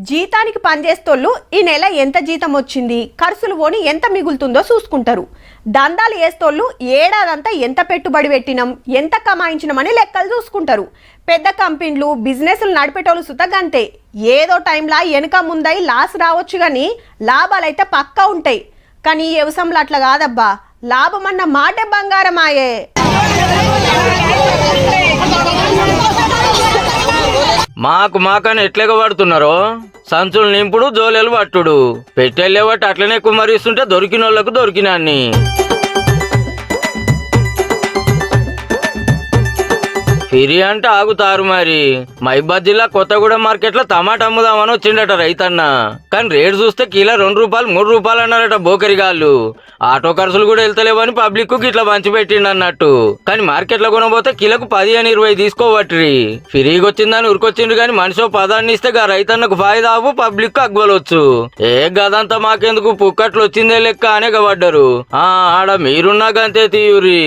జీతానికి పనిచేస్తోళ్ళు ఈ నెల ఎంత జీతం వచ్చింది, ఖర్చులు పోని ఎంత మిగులుతుందో చూసుకుంటారు. దందాలు వేస్తోళ్ళు ఏడాదంతా ఎంత పెట్టుబడి పెట్టినాం, ఎంత కమాయించినామని లెక్కలు చూసుకుంటారు. పెద్ద కంపెనీలు బిజినెస్లు నడిపేటోళ్ళు సుతగంతే. ఏదో టైంలా వెనుక ముందై లాస్ రావచ్చు కానీ లాభాలైతే పక్కా ఉంటాయి. కానీ ఈ వ్యవసాయంలో అట్లా కాదబ్బా, లాభం అన్న మాటే బంగారమాయే. మాకని ఎట్లగా పడుతున్నారో, సంచులు నింపుడు జోలెలు పట్టుడు, పెట్టెళ్ళేవాటి అట్లనే కుమ్మరిస్తుంటే దొరికిన వాళ్ళకు దొరికినాన్ని. ఫిరి అంటే ఆగుతారు మరి. మహిబాద్ జిల్లా కొత్తగూడెం మార్కెట్ లో టమాటా అమ్ముదామని వచ్చిండట రైతన్న. కానీ రేటు చూస్తే కిలో 2 రూపాయలు 3 రూపాయలు అన్నారట బోకరిగాళ్ళు. ఆటో ఖర్చులు కూడా వెళ్తలేవని పబ్లిక్ కు ఇట్లా పంచి పెట్టిండు అన్నట్టు. కానీ మార్కెట్ లో కొనబోతే కిలోకు 15-20 తీసుకోవట్రి. ఫిరీగా వచ్చిందని ఉరికొచ్చిండు కానీ మనిషి 10 ఇస్తే గా రైతన్నకు ఫాయిదా అవ్వు, పబ్లిక్ కు అగ్వలొచ్చు. గదంతా మాకెందుకు పుక్కట్లు వచ్చిందే లెక్క అనే పడ్డారు. ఆడ మీరున్నా గంతే తీయురి.